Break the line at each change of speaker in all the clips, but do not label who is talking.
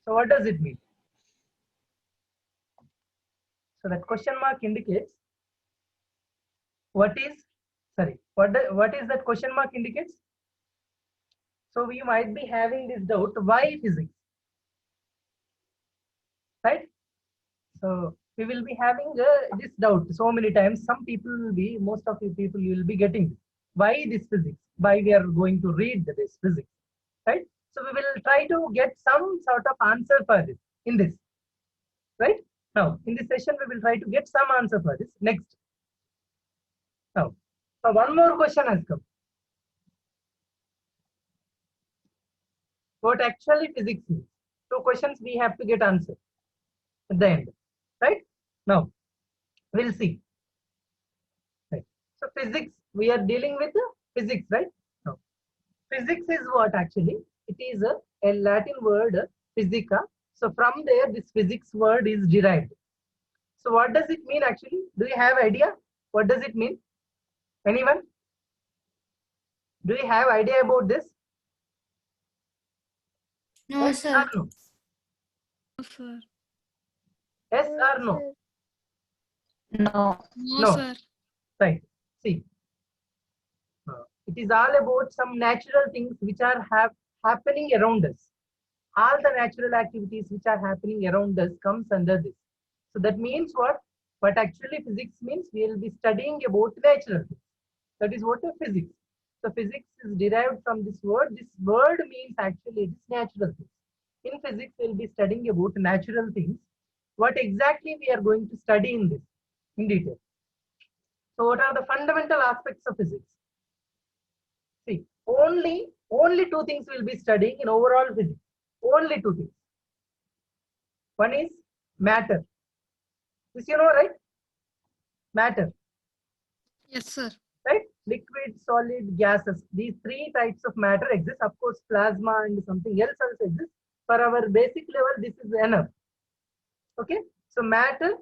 So what does it mean? So that question mark indicates what is, sorry, what is that question mark indicates? So we might be having this doubt, why physics, right? So we will be having this doubt so many times. Some people will be, most of the people you will be getting, why this physics? Why we are going to read this physics, right? So we will try to get some sort of answer for this in this, right? Now in this session we will try to get some answer for this. Next, now, so one more question has come. What actually physics means? Two questions we have to get answered at the end, right? Now we'll see. Right. So physics, we are dealing with physics, right? Now, physics is what actually? It is a Latin word, physica. So from there, this physics word is derived. So what does it mean actually? Do you have idea? What does it mean? Anyone? Do you have idea about this?
No,
Yes
sir.
or no?
No, sir.
Yes or no?
No.
No,
No.
sir.
Right. See, it is all about some natural things which are happening around us. All the natural activities which are happening around us comes under this. So that means what? But actually physics means we will be studying about natural things. That is what a physics. So physics is derived from this word. This word means actually it is natural things. In physics, we will be studying about natural things. What exactly we are going to study in this in detail. So what are the fundamental aspects of physics? See, only two things we'll be studying in overall physics. Only two things. One is matter. This you know, right? Matter,
Yes, sir.
right? Liquid, solid, gases. These three types of matter exist. Of course, plasma and something else also exists. For our basic level, this is enough. Okay. So matter,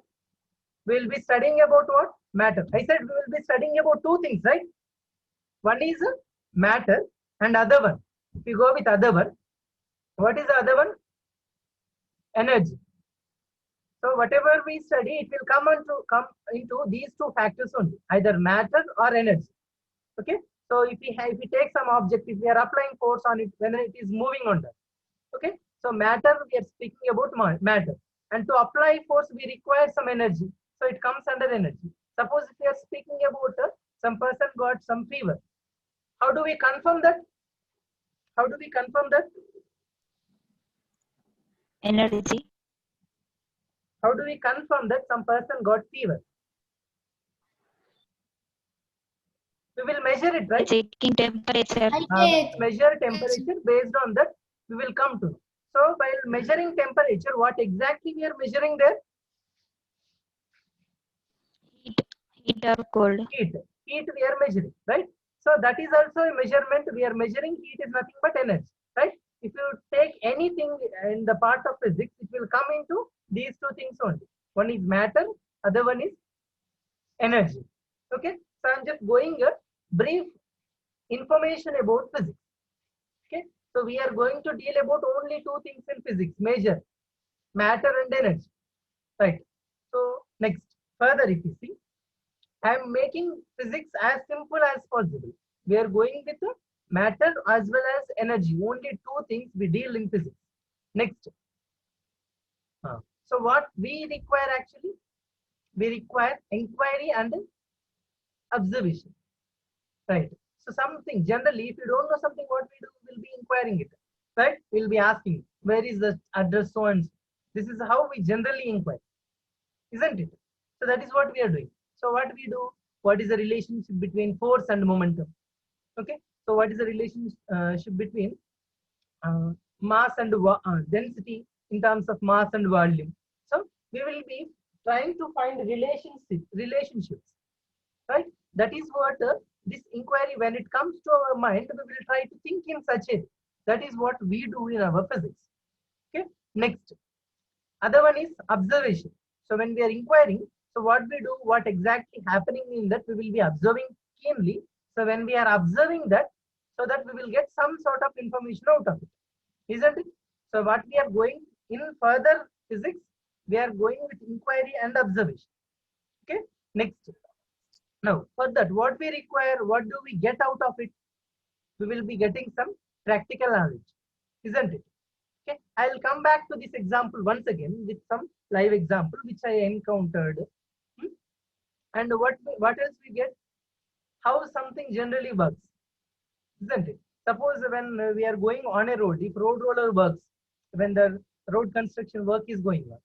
we'll be studying about what? Matter. I said we will be studying about two things, right? One is matter and other one. If you go with other one, what is the other one? Energy. So whatever we study, it will come into these two factors only, either matter or energy. Okay. So if we take some object, if we are applying force on it, when it is moving on that. Okay. So matter, we are speaking about matter. And to apply force, we require some energy. So it comes under energy. Suppose if we are speaking about some person got some fever. How do we confirm that? How do we confirm that?
Energy.
How do we confirm that some person got fever? We will measure it, right?
Checking temperature.
Measure temperature, based on that we will come to know. So while measuring temperature, what exactly we are measuring there?
Heat or cold.
Heat we are measuring, right? So that is also a measurement. We are measuring heat is nothing but energy, right? If you take anything in the part of physics, it will come into these two things only. One is matter, other one is energy. Okay, so I'm just going a brief information about physics. Okay, so we are going to deal about only two things in physics: measure, matter and energy, right? So next, further if you see, I am making physics as simple as possible. We are going with matter as well as energy. Only two things we deal in physics. Next, so what we require actually? We require inquiry and observation, right? So something generally, if you don't know something, what we do, we'll be inquiring it, right? We'll be asking, where is the address so and so. This is how we generally inquire, isn't it? So that is what we are doing. So what we do, what is the relationship between force and momentum? Okay, so what is the relationship between mass and density in terms of mass and volume? So we will be trying to find relationships, right? That is what this inquiry, when it comes to our mind, we will try to think in such a way. That is what we do in our physics. Okay, next, other one is observation. So when we are inquiring, so what we do, what exactly happening in that, we will be observing keenly. So when we are observing that, so that we will get some sort of information out of it, isn't it? So what we are going in further physics, we are going with inquiry and observation. Okay, next. Now, for that, what we require, what do we get out of it? We will be getting some practical knowledge, isn't it? Okay, I'll come back to this example once again with some live example which I encountered. Hmm? And what else we get? How something generally works, isn't it? Suppose when we are going on a road, if road roller works, when the road construction work is going on,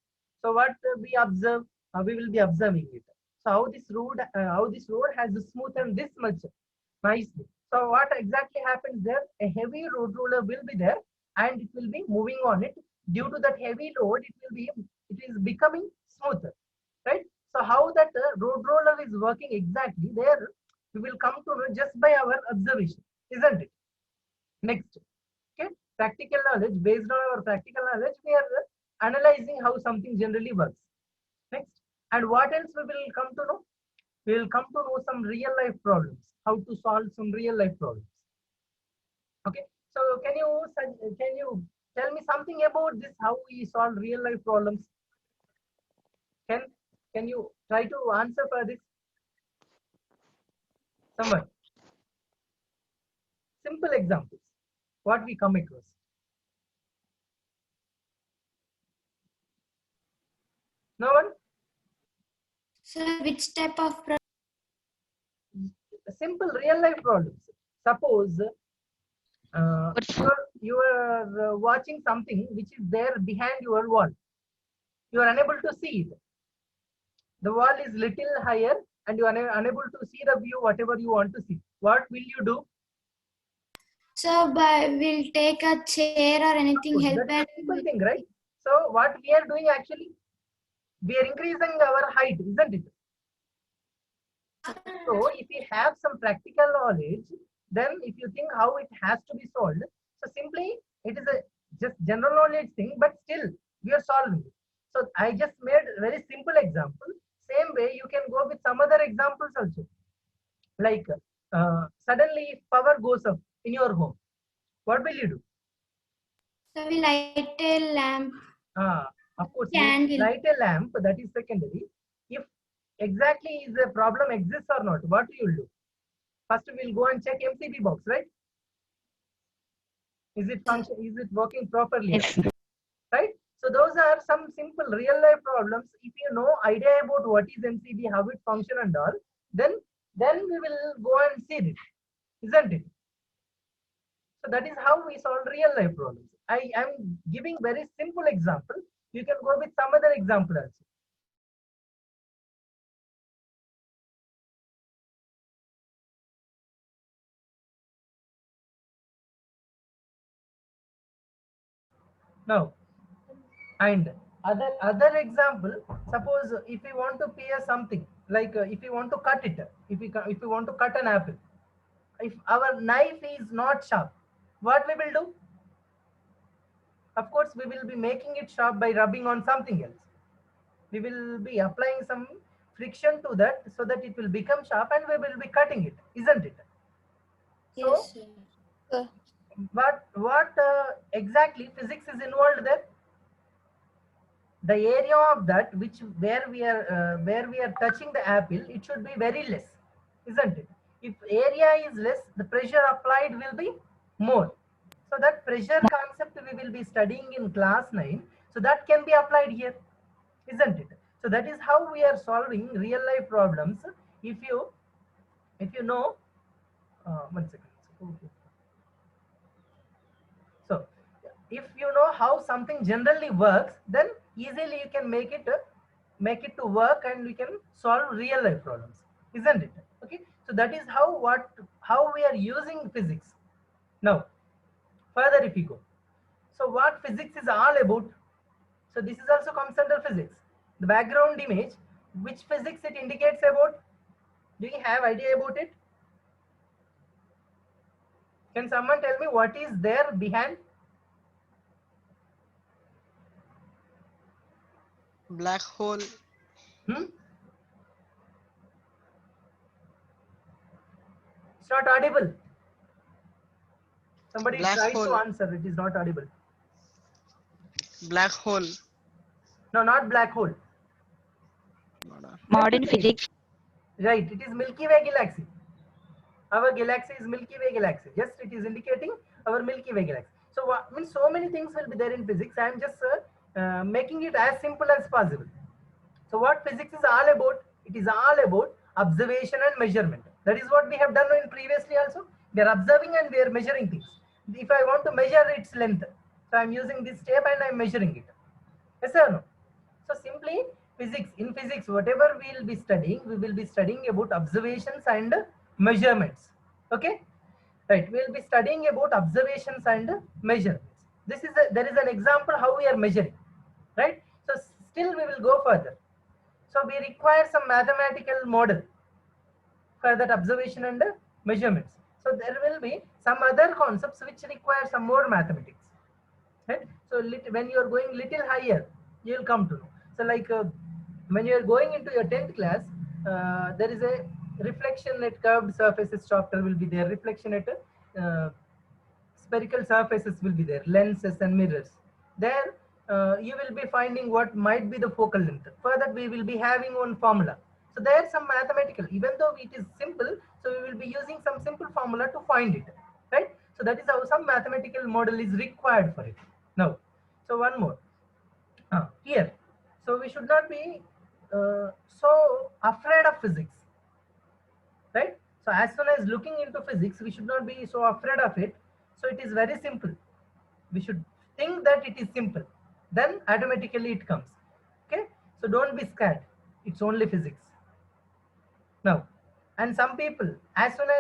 so what we observe, we will be observing it. So how this road has smoothened this much nicely. So what exactly happens there? A heavy road roller will be there, and it will be moving on it. Due to that heavy load, it is becoming smoother, right? So how that road roller is working exactly there, we will come to know just by our observation, isn't it? Next, okay, practical knowledge. Based on our practical knowledge, we are analyzing how something generally works. Next, and what else we will come to know? We will come to know some real life problems, how to solve some real life problems. Okay, so can you tell me something about this? How we solve real life problems? Can can you try to answer for this? Someone, simple examples. What we come across? No one?
Sir, which type of
Simple real life problems. Suppose you are watching something which is there behind your wall. You are unable to see it. The wall is little higher and you are unable to see the view whatever you want to see. What will you do?
So, we'll take a chair or anything, help
That's a
and
simple thing, right? So what we are doing actually, we are increasing our height, isn't it? So if we have some practical knowledge, then if you think how it has to be solved, so simply it is a just general knowledge thing, but still we are solving it. So I just made a very simple example. Same way you can go with some other examples also. Like suddenly if power goes up in your home, what will you do?
so we light a lamp.
Of course, you
Candle.
light a lamp, that is secondary. If exactly is a problem exists or not, what you will do? First, we'll go and check MCB box, right? Is it function? Is it working properly?
Yes.
Right? So those are some simple real life problems. If you know idea about what is MCB, how it function and all, then we will go and see it, isn't it? So that is how we solve real life problems. I am giving very simple example. You can go with some other example also. Now, and other example, suppose if we want to pare something, like if we want to cut it, if we want to cut an apple, if our knife is not sharp, what we will do? Of course, we will be making it sharp by rubbing on something else. We will be applying some friction to that so that it will become sharp and we will be cutting it, isn't it? So
Yes, sir.
what exactly physics is involved there? The area of that which where we are touching the apple, it should be very less, isn't it? If area is less, the pressure applied will be more. So that pressure concept we will be studying in class 9, so that can be applied here, isn't it? So that is how we are solving real life problems. If you know, one second. So if you know how something generally works, then easily you can make it to work and we can solve real life problems, isn't it? Okay. So that is how we are using physics. Now, further if we go, so what physics is all about? So this is also comes under physics. The background image, which physics it indicates about? Do you have idea about it? Can someone tell me what is there behind?
Black hole.
Hmm? It's not audible. Somebody
Black
try to
hole.
answer. It is not audible.
Black hole.
No, not black hole.
Modern physics.
Right, it is Milky Way galaxy. Our galaxy is Milky Way galaxy. Just it is indicating our Milky Way galaxy. So what means, so many things will be there in physics. I am just making it as simple as possible. So what physics is all about? It is all about observation and measurement. That is what we have done in previously also. We are observing and we are measuring things. If I want to measure its length, so I am using this tape and I am measuring it. Yes or no? So simply physics, in physics, whatever we will be studying, we will be studying about observations and measurements. Okay? Right, we will be studying about observations and measurements. There is an example how we are measuring. Right? So still we will go further. So we require some mathematical model for that observation and measurements. So there will be some other concepts which require some more mathematics. Right? So when you are going little higher, you will come to know. So like when you are going into your 10th class, there is a reflection at curved surfaces chapter will be there. Reflection at spherical surfaces will be there. Lenses and mirrors. There you will be finding what might be the focal length. For that we will be having one formula. So there is some mathematical, even though it is simple, so we will be using some simple formula to find it. Right? So that is how some mathematical model is required for it. Now, so one more. Here, so we should not be so afraid of physics, right? So as soon as looking into physics, we should not be so afraid of it. So it is very simple. We should think that it is simple, then automatically it comes. Okay, so don't be scared. It's only physics. Now, and some people, as soon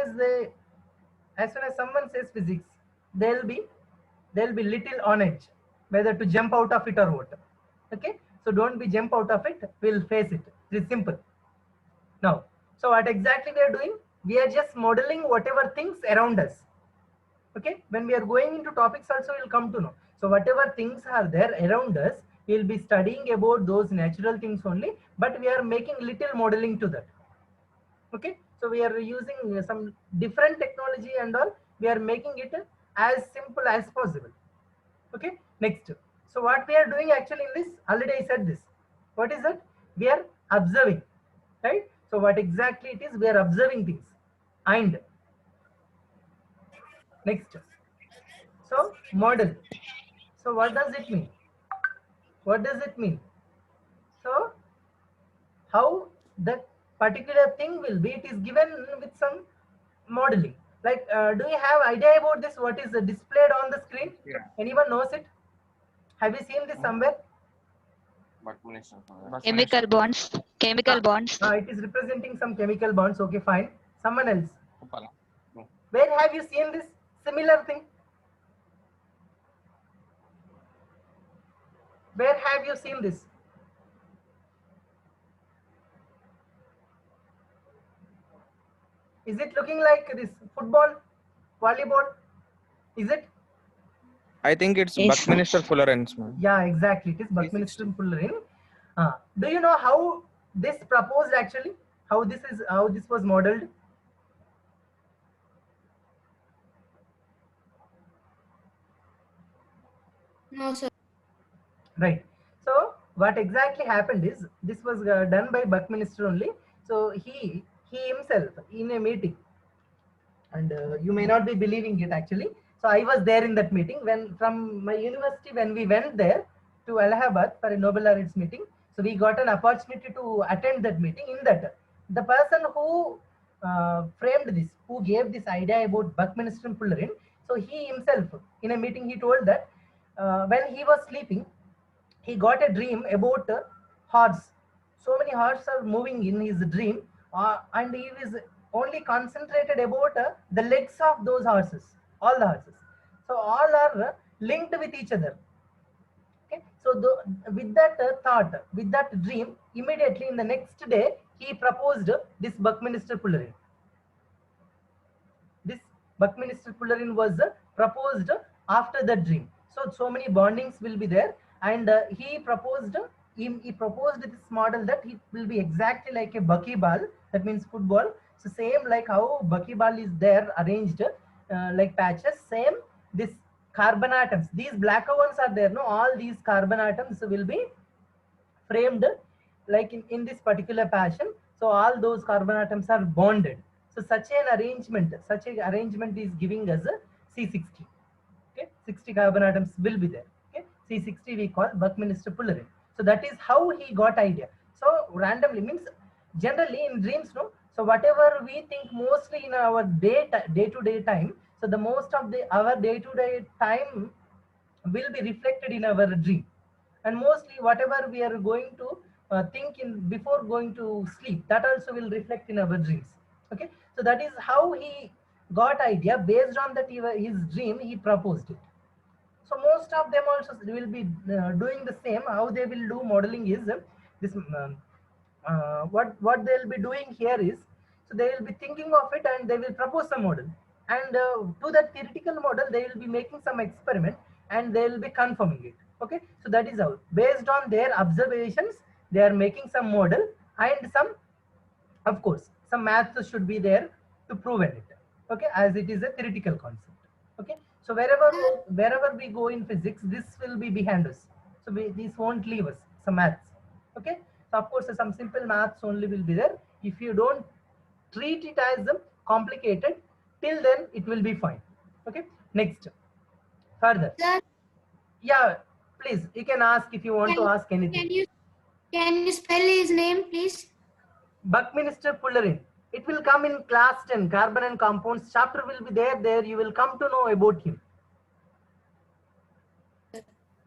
as someone says physics, they'll be little on edge, whether to jump out of it or what. Okay, so don't be jump out of it. We'll face it. It is simple. Now, so what exactly we are doing? We are just modeling whatever things around us. Okay, when we are going into topics also, we'll come to know. So whatever things are there around us, we'll be studying about those natural things only, but we are making little modeling to that. Okay, so we are using some different technology and all. We are making it as simple as possible. Okay, next. So what we are doing actually in this, already I said this. What is it? We are observing, right? So what exactly it is? We are observing things. And next. So model. So what does it mean? What does it mean? So how that particular thing will be, it is given with some modeling. Like, do you have idea about this? What is displayed on the screen?
Yeah.
Anyone knows it? Have you seen this somewhere?
Chemical bonds. Chemical bonds.
It is representing some chemical bonds. Okay, fine. Someone else. Where have you seen this similar thing? Where have you seen this? Is it looking like this football, volleyball? Is it?
I think it's
Yes.
Buckminster Fullerenes, man.
Yeah, exactly. It is Buckminster Fullerene. Do you know how this proposed actually? How this was modeled?
No, sir.
Right. So what exactly happened is, this was done by Buckminster only. So he himself in a meeting, and you may not be believing it actually. So I was there in that meeting when from my university, when we went there to Allahabad for a Nobel Laureates meeting. So we got an opportunity to attend that meeting. In that, the person who framed this, who gave this idea about Buckminster Fullerene, so he himself in a meeting, he told that when he was sleeping, he got a dream about a horse. So many horses are moving in his dream, and he is only concentrated about the legs of those horses, all the horses. So all are linked with each other. Okay, so with that thought, with that dream, immediately in the next day, he proposed this Buckminster Fullerene. This Buckminster Fullerene was proposed after the dream. So many bondings will be there, and he proposed this model that it will be exactly like a buckyball. That means football. So same like how buckyball is there arranged like patches. Same this carbon atoms. These blacker ones are there, no? All these carbon atoms will be framed like in this particular fashion. So all those carbon atoms are bonded. So such an arrangement is giving us a C60. Okay, 60 carbon atoms will be there. Okay, C60 we call Buckminster Fullerene. So that is how he got idea. So randomly means generally in dreams, no. So whatever we think mostly in our day-to-day time. So the most of our day-to-day time will be reflected in our dream, and mostly whatever we are going to think in before going to sleep, that also will reflect in our dreams. Okay, so that is how he got idea. Based on that his dream, he proposed it. So most of them also will be doing the same. How they will do modeling is this what they'll be doing here is, so they will be thinking of it and they will propose a model, and to that theoretical model they will be making some experiment and they will be confirming it. Okay, so that is how, based on their observations, they are making some model, and some, of course, some maths should be there to prove it. Okay, as it is a theoretical concept. Okay, so wherever we go in physics, this will be behind us. So this won't leave us. Some maths. Okay, so of course some simple maths only will be there. If you don't treat it as complicated, till then it will be fine. Okay, next, further.
Sir,
Yeah, please, you can ask if you want to ask anything.
can you spell his name, please?
Buckminster Fullerene. It will come in class 10, carbon and compounds chapter will be there. There you will come to know about him.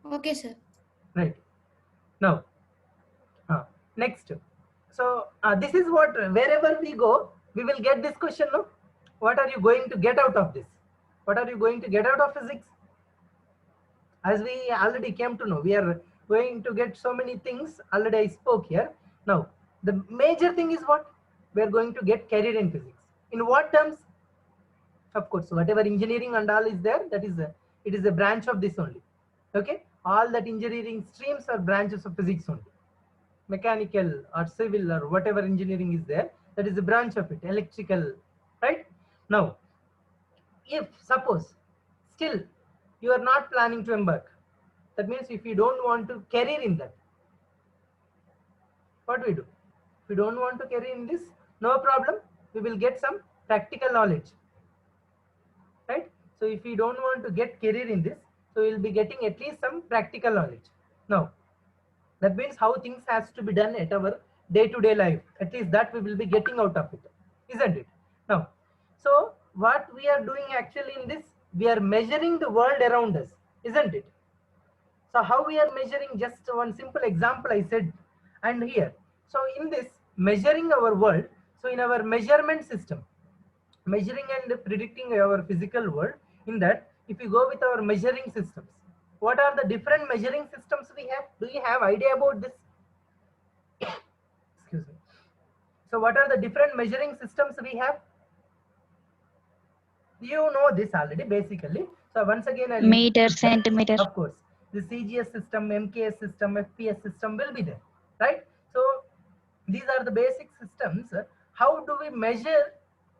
Okay, sir.
Right. Now, next. So this is what, wherever we go, we will get this question. No? What are you going to get out of this? What are you going to get out of physics? As we already came to know, we are going to get so many things. Already I spoke here. Now, the major thing is what? We are going to get career in physics. In what terms? Of course, whatever engineering and all is there, that is it is a branch of this only. Okay, all that engineering streams are branches of physics only. Mechanical or civil or whatever engineering is there, that is a branch of it. Electrical, right? Now, if suppose still you are not planning to embark, that means if you don't want to career in that, what we do? If we don't want to career in this, no problem, we will get some practical knowledge, right? So if we don't want to get career in this, so we'll be getting at least some practical knowledge. Now, that means how things has to be done at our day-to-day life. At least that we will be getting out of it, isn't it? Now, so what we are doing actually in this, we are measuring the world around us, isn't it? So how we are measuring? Just one simple example I said, and here. So in this measuring our world, so in our measurement system, measuring and predicting our physical world, in that if you go with our measuring systems, what are the different measuring systems we have? Do you have idea about this? Excuse me. So what are the different measuring systems we have? You know this already basically. So once again, I'll
Meter, centimeter.
of course, the CGS system, MKS system, FPS system will be there, right? So these are the basic systems. How do we measure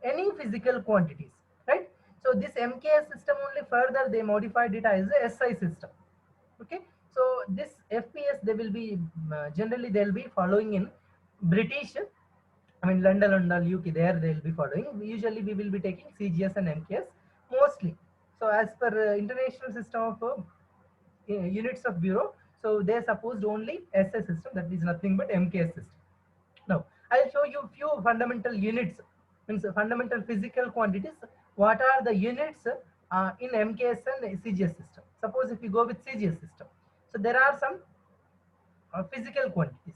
any physical quantities, right? So this MKS system only further they modified it as a SI system. Okay, so this FPS they will be generally they'll be following in British, I mean London and all UK, there they will be following. Usually we will be taking CGS and MKS mostly. So as per international system of units of bureau, so they supposed only SI system, that is nothing but MKS system. Now I'll show you few fundamental units, means fundamental physical quantities. What are the units in MKS and CGS system? Suppose if you go with CGS system, so there are some physical quantities,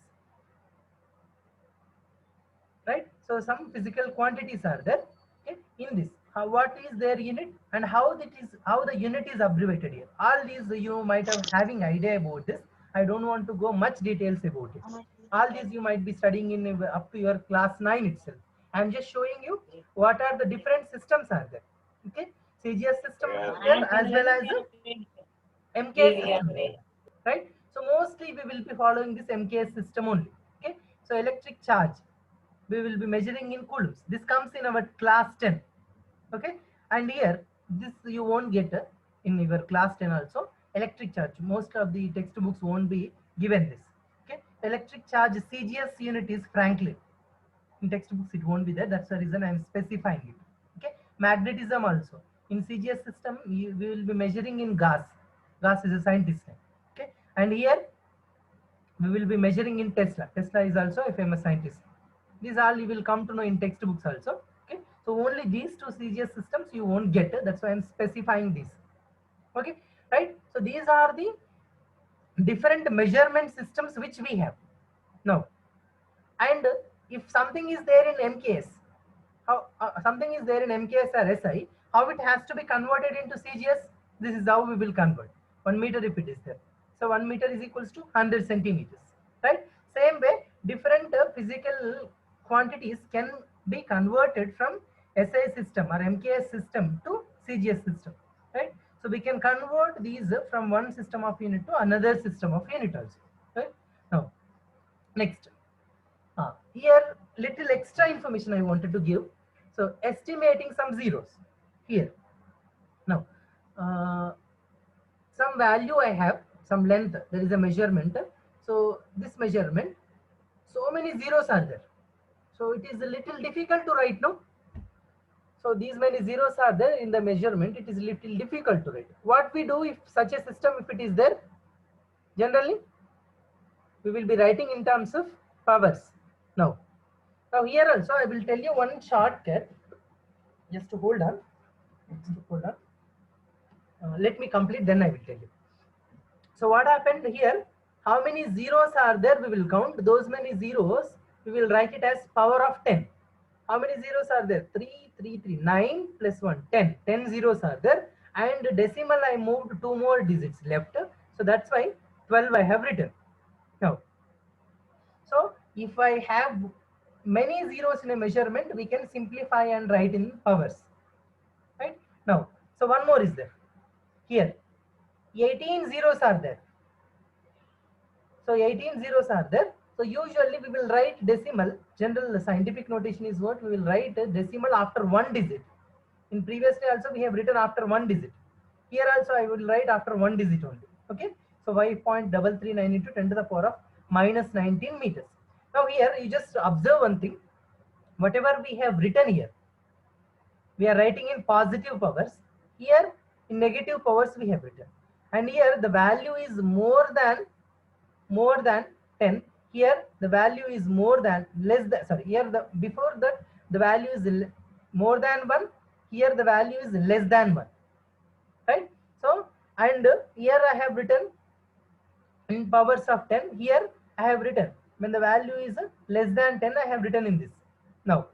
right? So some physical quantities are there. Okay, in this, what is their unit and how the unit is abbreviated here. All these you might have having idea about this. I don't want to go much details about it. All these you might be studying in up to your class 9 itself. I'm just showing you what are the different systems are there. Okay, CGS system is there as well as MKS system, right? So mostly we will be following this MKS system only. Okay, so electric charge we will be measuring in coulombs. This comes in our class 10. Okay, and here this you won't get. in your class 10 also. Electric charge. Most of the textbooks won't be given this. Okay. Electric charge CGS unit is Franklin. In textbooks it won't be there. That's the reason I'm specifying it. Okay. Magnetism also. In CGS system, we will be measuring in Gauss. Gauss is a scientist name. Okay. And here we will be measuring in Tesla. Tesla is also a famous scientist. These all you will come to know in textbooks also. Okay. So only these two CGS systems you won't get. That's why I'm specifying this. Okay. Right. So these are the different measurement systems which we have now. And if something is there in MKS, how something is there in MKS or SI, how it has to be converted into CGS? This is how we will convert. 1 meter if it is there. So 1 meter is equals to 100 centimeters, right? Same way, different physical quantities can be converted from SI system or MKS system to CGS system, right? So we can convert these from one system of unit to another system of unit also, right? Now, next. Here little extra information I wanted to give. So estimating some zeros here. Now some value I have, some length, there is a measurement. So this measurement, so many zeros are there. So it is a little difficult to write now. So these many zeros are there in the measurement. It is little difficult to write. What we do if such a system, if it is there, generally we will be writing in terms of powers. Now here also I will tell you one shortcut. Just to hold on. Let me complete, then I will tell you. So what happened here? How many zeros are there? We will count. Those many zeros, we will write it as power of 10. How many zeros are there? 3, 3, 3, 9 plus 1, 10. 10 zeros are there. And decimal, I moved 2 more digits left. So that's why 12 I have written. Now, so if I have many zeros in a measurement, we can simplify and write in powers. Right? Now, so one more is there. Here, 18 zeros are there. So 18 zeros are there. So usually we will write decimal. General scientific notation is what we will write a decimal after one digit. In previous day also we have written after one digit. Here also I will write after one digit only. Okay. So 5.339 into 10 to the power of minus 19 meters. Now here you just observe one thing. Whatever we have written here, we are writing in positive powers. Here in negative powers we have written. And here the value is more than 10. Here the value is more than less than, sorry, here the before that the value is more than 1. Here the value is less than 1, right? So and here I have written in powers of 10. Here I have written when the value is less than 10, I have written in this. Now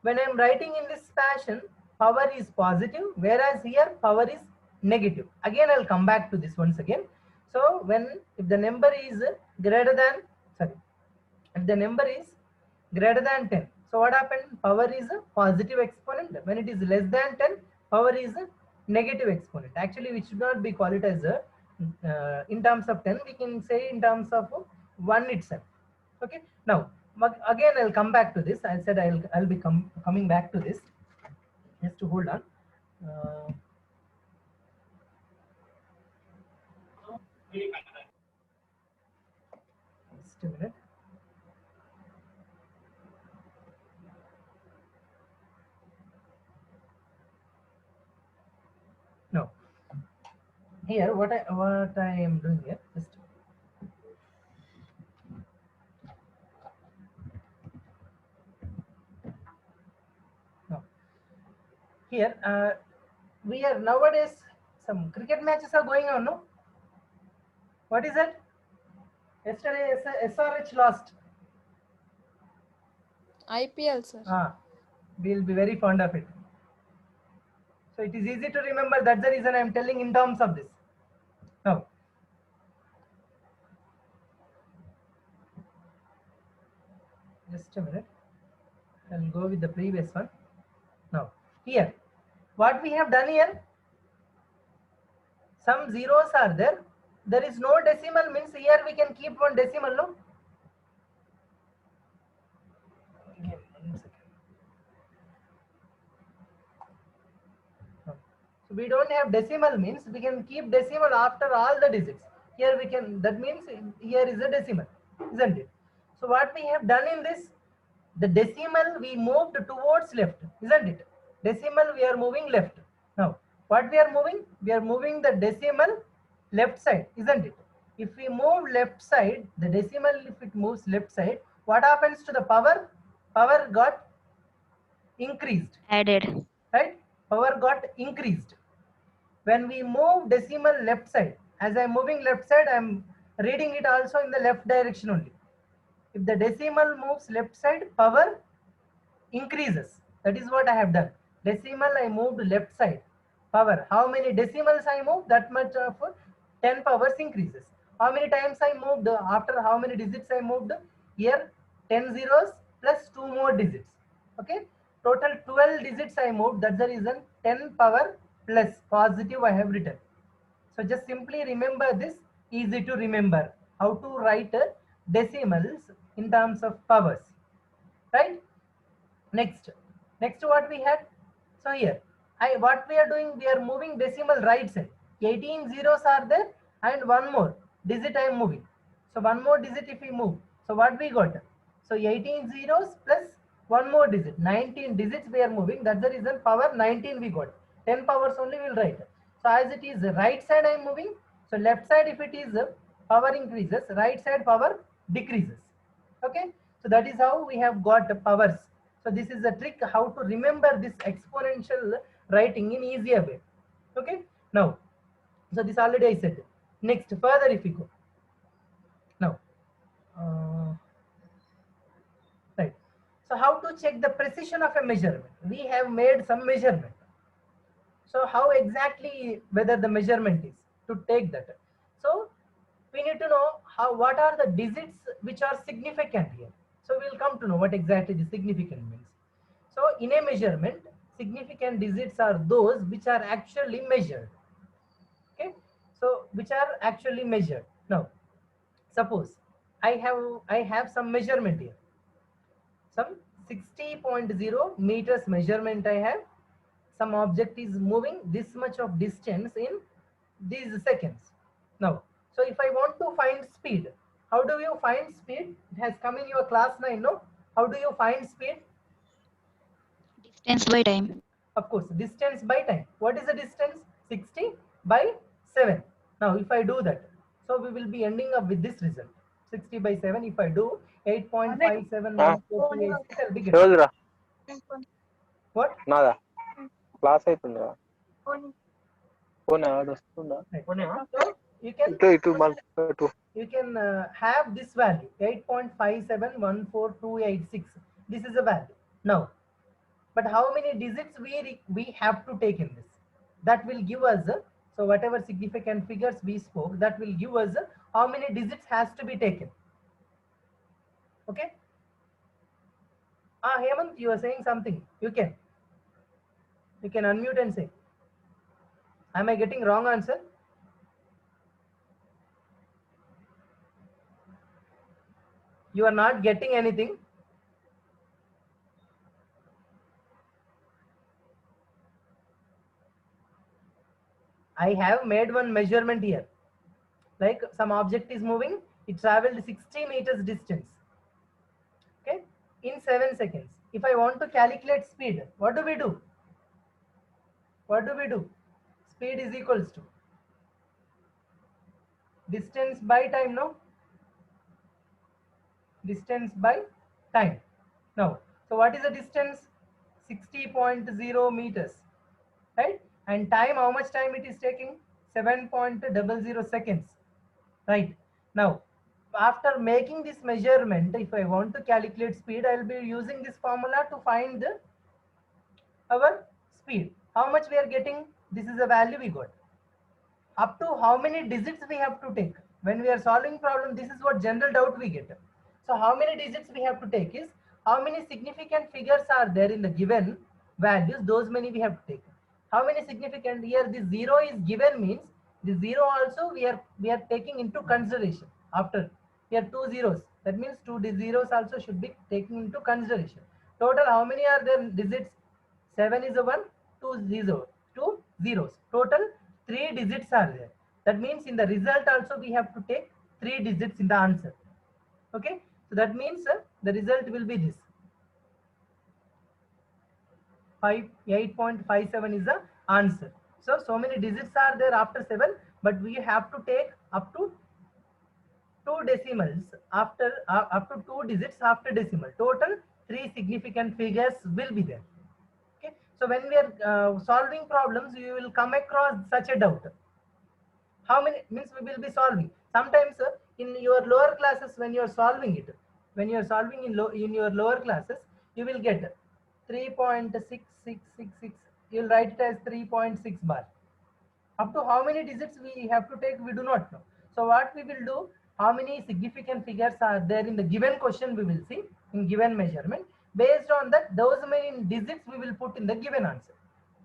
when I am writing in this fashion, power is positive, whereas here power is negative. Again I will come back to this once again. So when if the number is greater than, if the number is greater than 10, so what happened? Power is a positive exponent. When it is less than 10, power is a negative exponent. Actually, we should not be call it as a in terms of 10. We can say in terms of 1 itself. Okay. Now again I'll come back to this. I said I'll be coming back to this. Just to hold on. Just a minute. No. Here what I am doing here, just no. Here we are nowadays some cricket matches are going on, no? What is it? Yesterday SRH lost.
IPL, sir.
We'll be very fond of it. So it is easy to remember. That's the reason I am telling in terms of this. Now, just a minute. I'll go with the previous one. Now, here, what we have done here, some zeros are there. There is no decimal, means here we can keep one decimal, no? Again, 1 second. So we don't have decimal means we can keep decimal after all the digits. Here we can, that means here is a decimal, isn't it? So what we have done in this, the decimal we moved towards left, isn't it? Decimal we are moving left. Now what we are moving? We are moving the decimal left side, isn't it? If we move left side, the decimal, if it moves left side, what happens to the power? Power got increased,
Added.
right? Power got increased. When we move decimal left side, as I'm moving left side, I'm reading it also in the left direction only. If the decimal moves left side, power increases. That is what I have done. Decimal I moved left side. Power, how many decimals I moved, that much of 10 powers increases. How many times I moved, after how many digits I moved? Here 10 zeros plus 2 more digits. Okay, total 12 digits I moved. That's the reason 10 power plus positive I have written. So just simply remember this, easy to remember how to write decimals in terms of powers, right? Next what we had? So here what we are doing, we are moving decimal right side. 18 zeros are there and one more digit I am moving. So one more digit if we move, so what we got? So 18 zeros plus one more digit, 19 digits we are moving. That's the reason power 19 we got. 10 powers only we'll write. So as it is right side I am moving, so left side if it is power increases, right side power decreases. Okay, so that is how we have got powers. So this is a trick how to remember this exponential writing in easier way. Okay, now, so this already I said. Next, further if we go. Now, right. So how to check the precision of a measurement? We have made some measurement. So how exactly whether the measurement is to take that? So we need to know what are the digits which are significant here. So we will come to know what exactly the significant means. So in a measurement, significant digits are those which are actually measured. Okay, so which are actually measured. Now suppose I have some measurement here, some 60.0 meters measurement I have. Some object is moving this much of distance in these seconds. Now, so if I want to find speed, how do you find speed? It has come in your class 9, no? How do you find speed?
Distance by time.
Of course, distance by time. What is the distance? 60 by 7. Now, if I do that, so we will be ending up with this result. 60 by 7, if I do 8.571428, I'll be getting.
Close ra.
What?
Nada. Class అయిపోయిందా? పోనా వస్తుందా?
So you can you can have this value 8.571428. This is a value. Now, but how many digits we have to take in this? That will give us so whatever significant figures we spoke, that will give us how many digits has to be taken. Okay. Hemant, you are saying something. You can unmute and say. Am I getting wrong answer? You are not getting anything. I have made one measurement here. Like some object is moving, it traveled 60 meters distance. Okay, in 7 seconds. If I want to calculate speed, what do we do? What do we do? Speed is equals to distance by time, no? Distance by time. Now, so what is the distance? 60.0 meters, right? And time, how much time it is taking? 7.00 seconds, right? Now, after making this measurement, if I want to calculate speed, I will be using this formula to find our speed. How much we are getting? This is the value we got. Up to how many digits we have to take? When we are solving problem, this is what general doubt we get. So how many digits we have to take is how many significant figures are there in the given values, those many we have to take. How many significant? Here the 0 is given means the 0 also we are taking into consideration. After here 2 zeros, that means 2 zeros also should be taken into consideration. Total how many are there digits? 7 is a 1, 2 0, 2 zeros. Total 3 digits are there. That means in the result also we have to take 3 digits in the answer. Okay, so that means the result will be this. 8.57 is the answer. So many digits are there after 7, but we have to take up to 2 decimals after up to 2 digits after decimal. Total 3 significant figures will be there. Okay, so when we are solving problems, you will come across such a doubt. How many means we will be solving? Sometimes in your lower classes, when you are solving it, when you are solving in your lower classes, you will get 3.6666. You will write it as 3.6 bar. Up to how many digits we have to take, we do not know. So what we will do, how many significant figures are there in the given question, we will see in given measurement. Based on that, those many digits we will put in the given answer.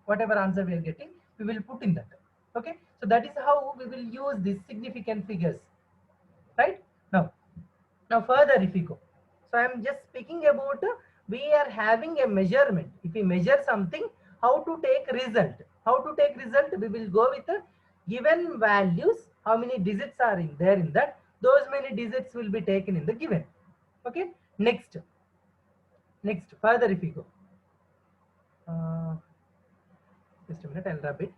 Whatever answer we are getting, we will put in that. Okay, so that is how we will use these significant figures. Right? Now further if we go. So I am just speaking about we are having a measurement. If we measure something, how to take result? How to take result? We will go with given values. How many digits are in there in that? Those many digits will be taken in the given. Okay. Next further if we go. Just a minute, I'll rub it.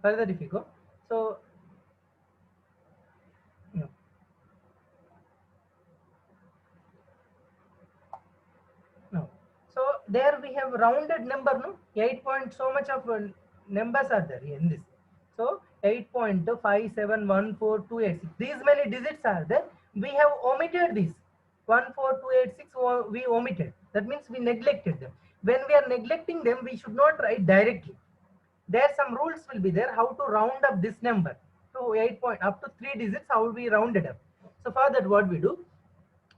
Further if we go. So no. So there we have rounded number, no? 8 point so much of numbers are there in this. So 8.571428. These many digits are there. We have omitted these 14286. We omitted. That means we neglected them. When we are neglecting them, we should not write directly. There some rules will be there how to round up this number to 8 point up to 3 digits. How we round it up? So for that, what we do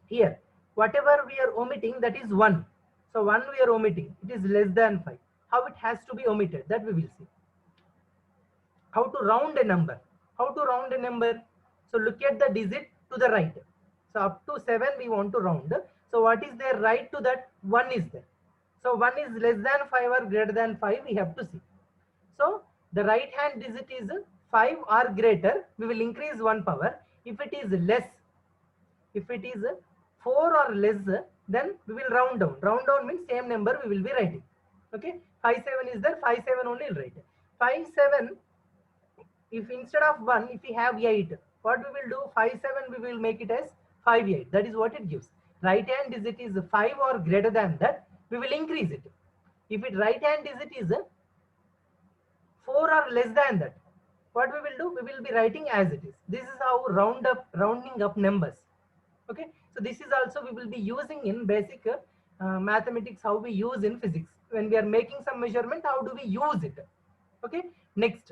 here, whatever we are omitting, that is 1. So 1 we are omitting, it is less than 5. How it has to be omitted, that we will see. How to round a number? How to round a number? So look at the digit to the right. So up to 7 we want to round. So what is there right to that? 1 is there. So 1 is less than 5 or greater than 5, we have to see. So the right hand digit is 5 or greater, we will increase 1 power. If it is less, if it is 4 or less, then we will round down. Round down means same number we will be writing. Okay, 57 is there, 57 only will write. 57, if instead of 1, if we have 8, what we will do? 57 we will make it as 58. That is what it gives. Right hand digit is 5 or greater than that, we will increase it. If it right hand digit is 4 or less than that, what we will do? We will be writing as it is. This is how rounding up numbers. Okay, so this is also we will be using in basic mathematics, how we use in physics. When we are making some measurement, how do we use it? Okay, next.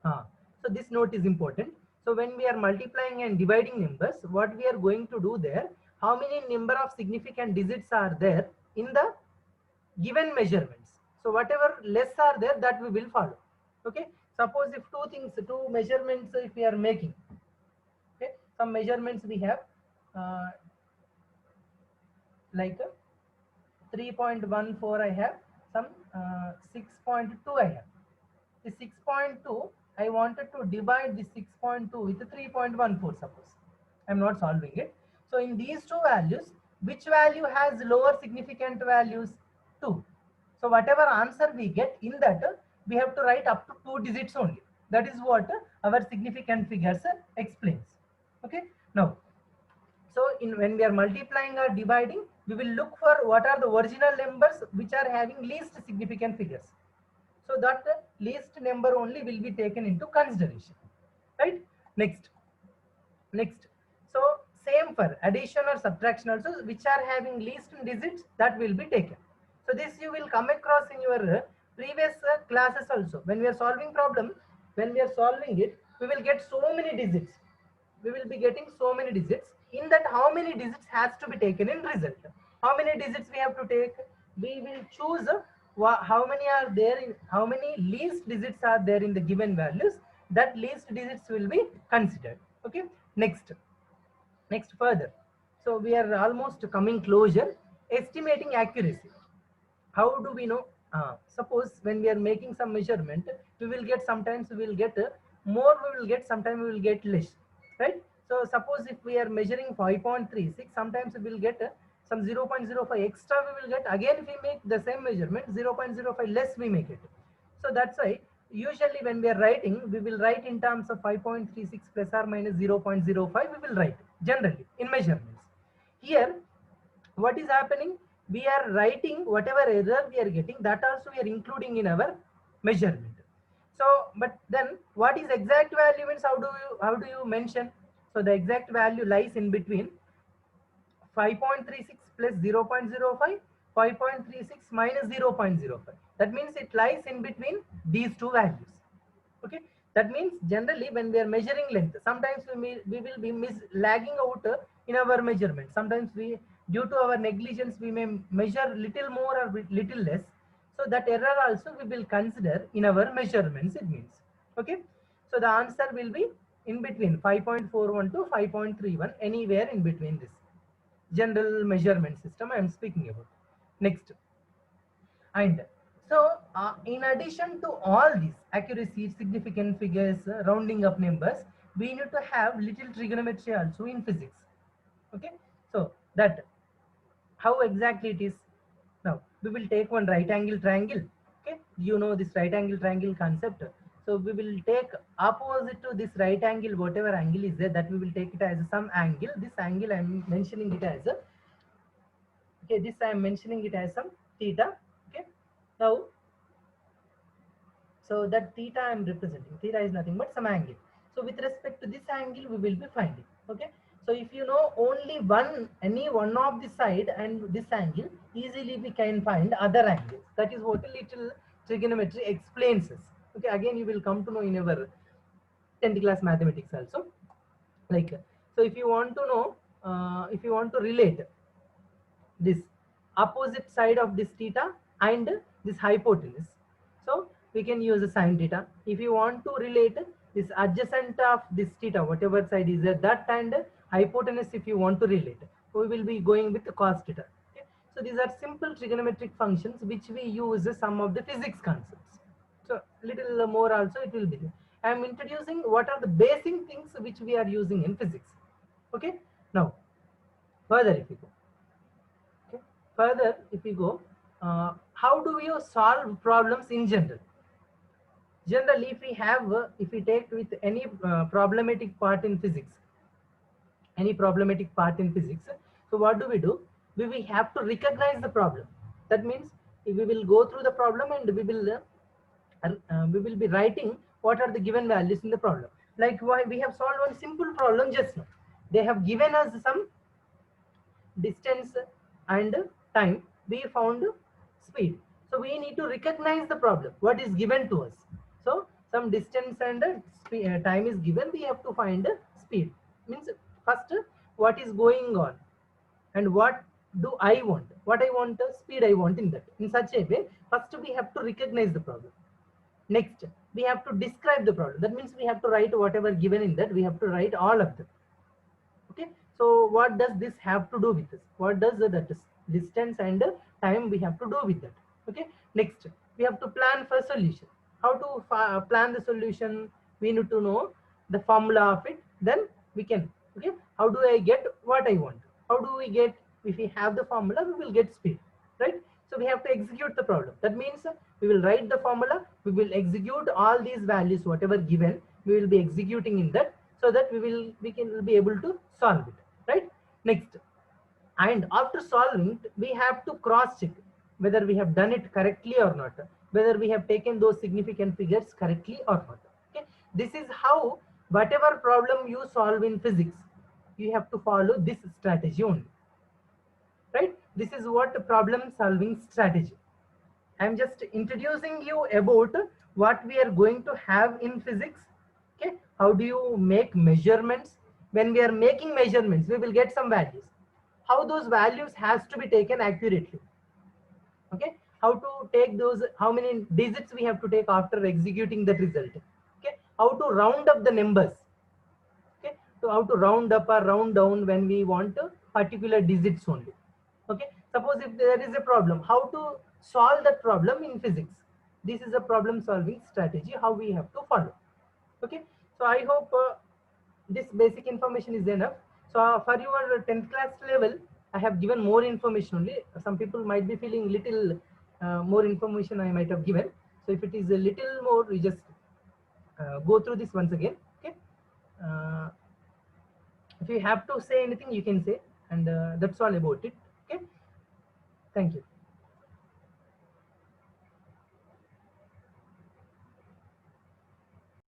So this note is important. So when we are multiplying and dividing numbers, what we are going to do there, how many number of significant digits are there in the given measurements. So whatever less are there, that we will follow. Okay, suppose if two measurements if we are making, okay, some measurements we have like 3.14 I have, some 6.2 I have. The 6.2 I wanted to divide the 6.2 with the 3.14, suppose. I am not solving it. So in these two values, which value has lower significant values? 2. So whatever answer we get in that, we have to write up to 2 digits only. That is what our significant figures explains. Okay. Now, so when we are multiplying or dividing, we will look for what are the original numbers which are having least significant figures. So that least number only will be taken into consideration. Right? Next. So same for addition or subtraction also, which are having least digits, that will be taken. So this you will come across in your previous classes also. When we are solving problem, when we are solving it, we will get so many digits. We will be getting so many digits. In that, how many digits has to be taken in result? How many digits we have to take? We will choose how many are there, how many least digits are there in the given values. That least digits will be considered. Okay. Next further. So we are almost coming closure. Estimating accuracy. how do we know? Suppose when we are making some measurement, we will get, sometimes we will get more, we will get, sometimes we will get less, right? So suppose if we are measuring 5.36, sometimes we will get some 0.05 extra we will get. Again, if we make the same measurement, 0.05 less we make it. So that's why usually when we are writing, we will write in terms of 5.36 plus or minus 0.05, we will write generally in measurements. Here, what is happening? We are writing whatever error we are getting, that also we are including in our measurement. So, but then what is exact value means, how do you mention? So the exact value lies in between 5.36 plus 0.05, 5.36 minus 0.05. That means it lies in between these two values. Okay, that means generally when we are measuring length, sometimes we will be lagging out in our measurement. Sometimes we, due to our negligence, we may measure little more or little less. So that error also we will consider in our measurements, it means. Okay, so the answer will be in between 5.41 to 5.31, anywhere in between this general measurement system I am speaking about. Next, and so in addition to all these accuracy, significant figures, rounding up numbers, we need to have little trigonometry also in physics. Okay, so that how exactly it is. Now we will take one right angle triangle. Okay, you know this right angle triangle concept. So we will take opposite to this right angle, whatever angle is there, that we will take it as some angle. This angle I am mentioning it as a, okay, this I am mentioning it as some theta. Okay, now so that theta I am representing, theta is nothing but some angle. So with respect to this angle we will be finding. Okay, so if you know only any one of the side and this angle, easily we can find other angles. That is what a little trigonometry explains us. Okay, again you will come to know in our 10th class mathematics also. Like, so if you want to know, if you want to relate this opposite side of this theta and this hypotenuse, so we can use the sine theta. If you want to relate this adjacent of this theta, whatever side is there, that and hypotenuse, if you want to relate, we will be going with the cos theta. Okay? So these are simple trigonometric functions which we use some of the physics concepts. So little more also it will be there. I am introducing what are the basic things which we are using in physics. Okay, now further if you go, okay, further if you go, how do you solve problems in general? Generally, if we have, if we take with any problematic part in physics, so what do? We have to recognize the problem. That means we will go through the problem and we will be writing what are the given values in the problem. Like why we have solved one simple problem just now. They have given us some distance and time. We found speed. So we need to recognize the problem. What is given to us? So some distance and time is given. We have to find speed. Means first what is going on and what do I want? What I want, speed I want in that. In such a way, first we have to recognize the problem. Next, we have to describe the problem. That means we have to write whatever given in that. We have to write all of them. Okay. So what does this have to do with this? What does the distance and time we have to do with that? Okay. Next, we have to plan for solution. How to plan the solution? We need to know the formula of it. Then we can. Okay. How do I get what I want? How do we get? If we have the formula, we will get speed, right? So we have to execute the problem. That means we will write the formula. We will execute all these values, whatever given. We will be executing in that, so that we can be able to solve it, right? Next, and after solving it, we have to cross check whether we have done it correctly or not, whether we have taken those significant figures correctly or not. Okay, this is how whatever problem you solve in physics, you have to follow this strategy only, right? This is what problem solving strategy. I'm just introducing you about what we are going to have in physics. Okay, how do you make measurements? When we are making measurements, we will get some values. How those values has to be taken accurately. Okay, how to take those, how many digits we have to take after executing that result. Okay, how to round up the numbers. Okay, so how to round up or round down when we want particular digits only. Okay, suppose if there is a problem, how to solve that problem in physics. This is a problem solving strategy how we have to follow. Okay, so I hope this basic information is enough. So for your 10th class level, I have given more information only. Some people might be feeling little more information I might have given. So if it is a little more, we just go through this once again. Okay, if you have to say anything, you can say, and that's all about it. Okay, thank you.